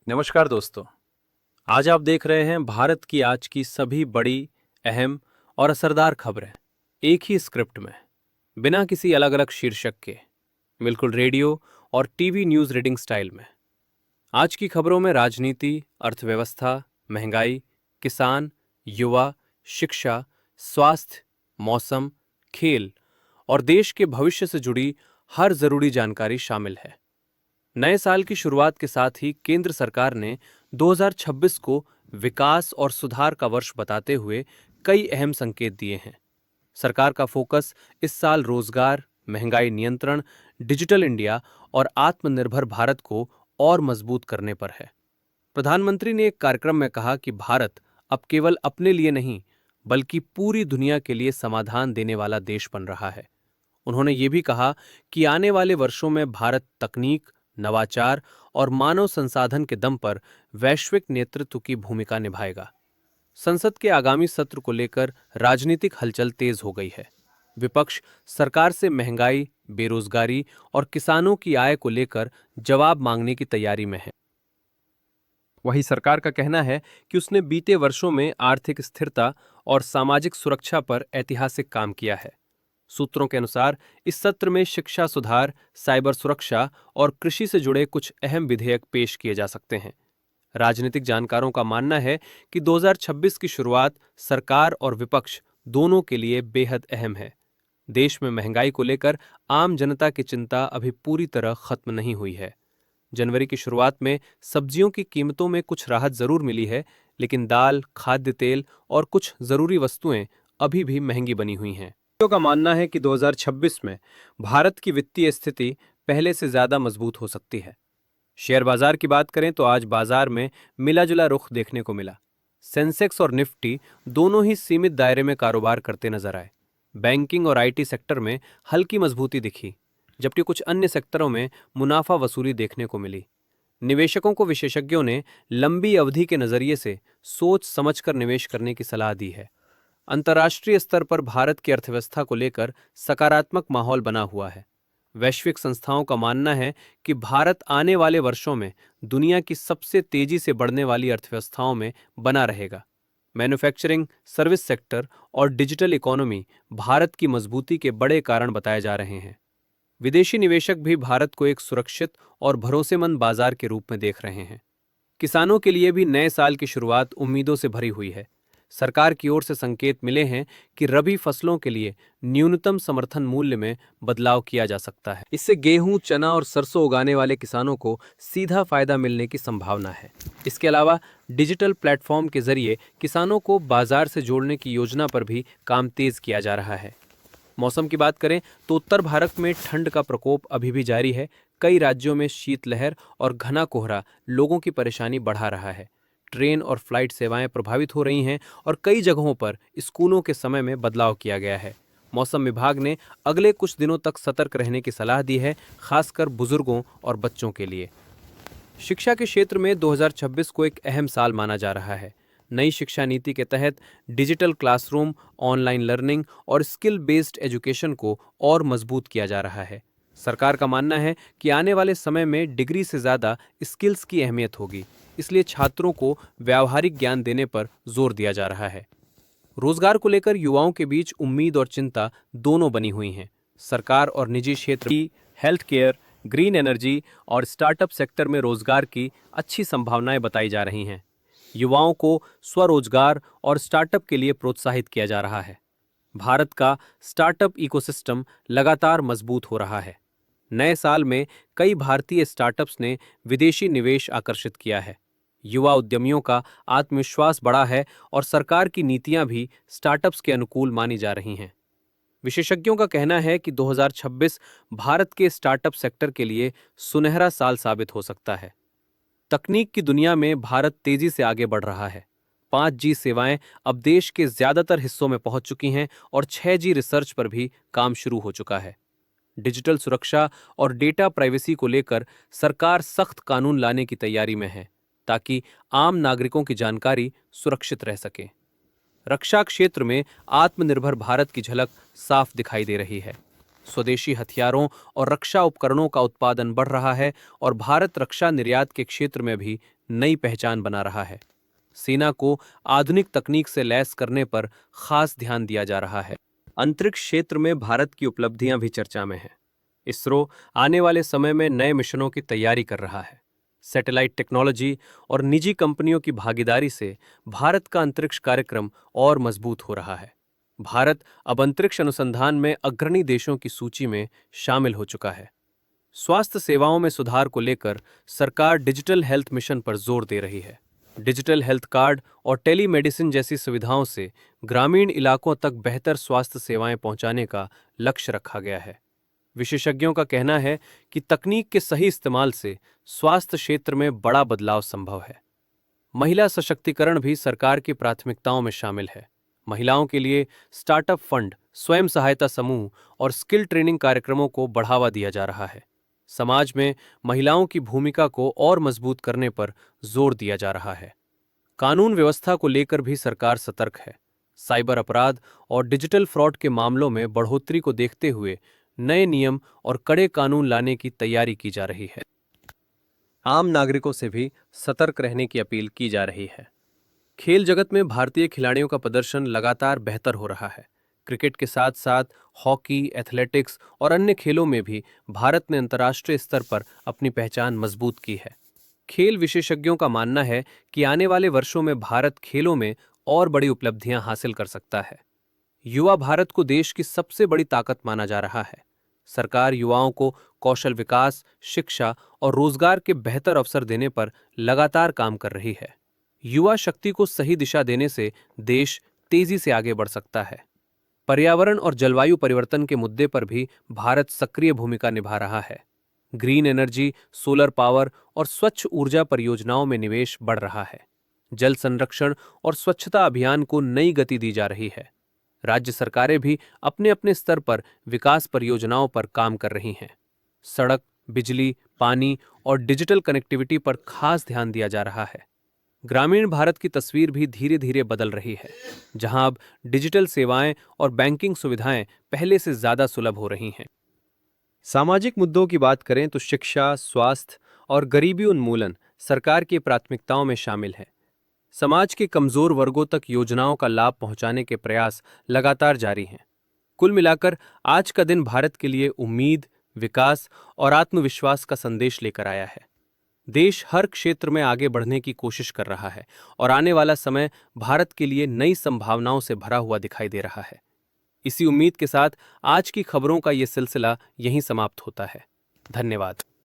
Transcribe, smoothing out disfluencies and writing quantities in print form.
नमस्कार दोस्तों। आज आप देख रहे हैं भारत की आज की सभी बड़ी, अहम और असरदार खबरें एक ही स्क्रिप्ट में, बिना किसी अलग अलग शीर्षक के, बिल्कुल रेडियो और टीवी न्यूज़ रीडिंग स्टाइल में। आज की खबरों में राजनीति, अर्थव्यवस्था, महंगाई, किसान, युवा, शिक्षा, स्वास्थ्य, मौसम, खेल और देश के भविष्य से जुड़ी हर जरूरी जानकारी शामिल है। नए साल की शुरुआत के साथ ही केंद्र सरकार ने 2026 को विकास और सुधार का वर्ष बताते हुए कई अहम संकेत दिए हैं। सरकार का फोकस इस साल रोजगार, महंगाई नियंत्रण, डिजिटल इंडिया और आत्मनिर्भर भारत को और मजबूत करने पर है। प्रधानमंत्री ने एक कार्यक्रम में कहा कि भारत अब केवल अपने लिए नहीं, बल्कि पूरी दुनिया के लिए समाधान देने वाला देश बन रहा है। उन्होंने ये भी कहा कि आने वाले वर्षों में भारत तकनीक, नवाचार और मानव संसाधन के दम पर वैश्विक नेतृत्व की भूमिका निभाएगा। संसद के आगामी सत्र को लेकर राजनीतिक हलचल तेज हो गई है। विपक्ष सरकार से महंगाई, बेरोजगारी और किसानों की आय को लेकर जवाब मांगने की तैयारी में है। वहीं सरकार का कहना है कि उसने बीते वर्षों में आर्थिक स्थिरता और सामाजिक सुरक्षा पर ऐतिहासिक काम किया है। सूत्रों के अनुसार इस सत्र में शिक्षा सुधार, साइबर सुरक्षा और कृषि से जुड़े कुछ अहम विधेयक पेश किए जा सकते हैं। राजनीतिक जानकारों का मानना है कि 2026 की शुरुआत सरकार और विपक्ष दोनों के लिए बेहद अहम है। देश में महंगाई को लेकर आम जनता की चिंता अभी पूरी तरह खत्म नहीं हुई है। जनवरी की शुरुआत में सब्जियों की कीमतों में कुछ राहत जरूर मिली है, लेकिन दाल, खाद्य तेल और कुछ जरूरी वस्तुएं अभी भी महंगी बनी हुई हैं। विशेषज्ञों का मानना है कि 2026 में भारत की वित्तीय स्थिति पहले से ज्यादा मजबूत हो सकती है। शेयर बाजार की बात करें तो आज बाजार में मिला जुला रुख देखने को मिला। सेंसेक्स और निफ्टी दोनों ही सीमित दायरे में कारोबार करते नजर आए। बैंकिंग और आईटी सेक्टर में हल्की मजबूती दिखी, जबकि कुछ अन्य सेक्टरों में मुनाफा वसूली देखने को मिली। निवेशकों को विशेषज्ञों ने लंबी अवधि के नजरिए से सोच समझकर निवेश करने की सलाह दी है। अंतर्राष्ट्रीय स्तर पर भारत की अर्थव्यवस्था को लेकर सकारात्मक माहौल बना हुआ है। वैश्विक संस्थाओं का मानना है कि भारत आने वाले वर्षों में दुनिया की सबसे तेजी से बढ़ने वाली अर्थव्यवस्थाओं में बना रहेगा। मैन्युफैक्चरिंग, सर्विस सेक्टर और डिजिटल इकोनॉमी भारत की मजबूती के बड़े कारण बताए जा रहे हैं। विदेशी निवेशक भी भारत को एक सुरक्षित और भरोसेमंद बाजार के रूप में देख रहे हैं। किसानों के लिए भी नए साल की शुरुआत उम्मीदों से भरी हुई है। सरकार की ओर से संकेत मिले हैं कि रबी फसलों के लिए न्यूनतम समर्थन मूल्य में बदलाव किया जा सकता है। इससे गेहूं, चना और सरसों उगाने वाले किसानों को सीधा फायदा मिलने की संभावना है। इसके अलावा डिजिटल प्लेटफॉर्म के जरिए किसानों को बाजार से जोड़ने की योजना पर भी काम तेज किया जा रहा है। मौसम की बात करें तो उत्तर भारत में ठंड का प्रकोप अभी भी जारी है। कई राज्यों में शीतलहर और घना कोहरा लोगों की परेशानी बढ़ा रहा है। ट्रेन और फ्लाइट सेवाएं प्रभावित हो रही हैं और कई जगहों पर स्कूलों के समय में बदलाव किया गया है। मौसम विभाग ने अगले कुछ दिनों तक सतर्क रहने की सलाह दी है, खासकर बुजुर्गों और बच्चों के लिए। शिक्षा के क्षेत्र में 2026 को एक अहम साल माना जा रहा है। नई शिक्षा नीति के तहत डिजिटल क्लासरूम, ऑनलाइन लर्निंग और स्किल बेस्ड एजुकेशन को और मजबूत किया जा रहा है। सरकार का मानना है कि आने वाले समय में डिग्री से ज़्यादा स्किल्स की अहमियत होगी, इसलिए छात्रों को व्यावहारिक ज्ञान देने पर जोर दिया जा रहा है। रोजगार को लेकर युवाओं के बीच उम्मीद और चिंता दोनों बनी हुई हैं। सरकार और निजी क्षेत्र की हेल्थ केयर, ग्रीन एनर्जी और स्टार्टअप सेक्टर में रोजगार की अच्छी संभावनाएं बताई जा रही हैं। युवाओं को स्वरोजगार और स्टार्टअप के लिए प्रोत्साहित किया जा रहा है। भारत का स्टार्टअप इकोसिस्टम लगातार मजबूत हो रहा है। नए साल में कई भारतीय स्टार्टअप्स ने विदेशी निवेश आकर्षित किया है। युवा उद्यमियों का आत्मविश्वास बढ़ा है और सरकार की नीतियां भी स्टार्टअप्स के अनुकूल मानी जा रही हैं। विशेषज्ञों का कहना है कि 2026 भारत के स्टार्टअप सेक्टर के लिए सुनहरा साल साबित हो सकता है। तकनीक की दुनिया में भारत तेजी से आगे बढ़ रहा है। 5G सेवाएं अब देश के ज्यादातर हिस्सों में पहुंच चुकी हैं और 6G रिसर्च पर भी काम शुरू हो चुका है। डिजिटल सुरक्षा और डेटा प्राइवेसी को लेकर सरकार सख्त कानून लाने की तैयारी में है, ताकि आम नागरिकों की जानकारी सुरक्षित रह सके। रक्षा क्षेत्र में आत्मनिर्भर भारत की झलक साफ दिखाई दे रही है। स्वदेशी हथियारों और रक्षा उपकरणों का उत्पादन बढ़ रहा है और भारत रक्षा निर्यात के क्षेत्र में भी नई पहचान बना रहा है। सेना को आधुनिक तकनीक से लैस करने पर खास ध्यान दिया जा रहा है। अंतरिक्ष क्षेत्र में भारत की उपलब्धियां भी चर्चा में हैं। इसरो आने वाले समय में नए मिशनों की तैयारी कर रहा है। सैटेलाइट टेक्नोलॉजी और निजी कंपनियों की भागीदारी से भारत का अंतरिक्ष कार्यक्रम और मजबूत हो रहा है। भारत अब अंतरिक्ष अनुसंधान में अग्रणी देशों की सूची में शामिल हो चुका है। स्वास्थ्य सेवाओं में सुधार को लेकर सरकार डिजिटल हेल्थ मिशन पर जोर दे रही है। डिजिटल हेल्थ कार्ड और टेलीमेडिसिन जैसी सुविधाओं से ग्रामीण इलाकों तक बेहतर स्वास्थ्य सेवाएं पहुंचाने का लक्ष्य रखा गया है। विशेषज्ञों का कहना है कि तकनीक के सही इस्तेमाल से स्वास्थ्य क्षेत्र में बड़ा बदलाव संभव है। महिला सशक्तिकरण भी सरकार की प्राथमिकताओं में शामिल है। महिलाओं के लिए स्टार्टअप फंड, स्वयं सहायता समूह और स्किल ट्रेनिंग कार्यक्रमों को बढ़ावा दिया जा रहा है। समाज में महिलाओं की भूमिका को और मजबूत करने पर जोर दिया जा रहा है। कानून व्यवस्था को लेकर भी सरकार सतर्क है। साइबर अपराध और डिजिटल फ्रॉड के मामलों में बढ़ोतरी को देखते हुए नए नियम और कड़े कानून लाने की तैयारी की जा रही है। आम नागरिकों से भी सतर्क रहने की अपील की जा रही है। खेल जगत में भारतीय खिलाड़ियों का प्रदर्शन लगातार बेहतर हो रहा है। क्रिकेट के साथ साथ हॉकी, एथलेटिक्स और अन्य खेलों में भी भारत ने अंतर्राष्ट्रीय स्तर पर अपनी पहचान मजबूत की है। खेल विशेषज्ञों का मानना है कि आने वाले वर्षों में भारत खेलों में और बड़ी उपलब्धियां हासिल कर सकता है। युवा भारत को देश की सबसे बड़ी ताकत माना जा रहा है। सरकार युवाओं को कौशल विकास, शिक्षा और रोजगार के बेहतर अवसर देने पर लगातार काम कर रही है। युवा शक्ति को सही दिशा देने से देश तेजी से आगे बढ़ सकता है। पर्यावरण और जलवायु परिवर्तन के मुद्दे पर भी भारत सक्रिय भूमिका निभा रहा है। ग्रीन एनर्जी, सोलर पावर और स्वच्छ ऊर्जा परियोजनाओं में निवेश बढ़ रहा है। जल संरक्षण और स्वच्छता अभियान को नई गति दी जा रही है। राज्य सरकारें भी अपने अपने स्तर पर विकास परियोजनाओं पर काम कर रही हैं। सड़क, बिजली, पानी और डिजिटल कनेक्टिविटी पर खास ध्यान दिया जा रहा है। ग्रामीण भारत की तस्वीर भी धीरे धीरे बदल रही है, जहां अब डिजिटल सेवाएं और बैंकिंग सुविधाएं पहले से ज्यादा सुलभ हो रही हैं। सामाजिक मुद्दों की बात करें तो शिक्षा, स्वास्थ्य और गरीबी उन्मूलन सरकार की प्राथमिकताओं में शामिल है। समाज के कमजोर वर्गों तक योजनाओं का लाभ पहुंचाने के प्रयास लगातार जारी हैं। कुल मिलाकर आज का दिन भारत के लिए उम्मीद, विकास और आत्मविश्वास का संदेश लेकर आया है। देश हर क्षेत्र में आगे बढ़ने की कोशिश कर रहा है और आने वाला समय भारत के लिए नई संभावनाओं से भरा हुआ दिखाई दे रहा है। इसी उम्मीद के साथ आज की खबरों का ये सिलसिला यहीं समाप्त होता है। धन्यवाद।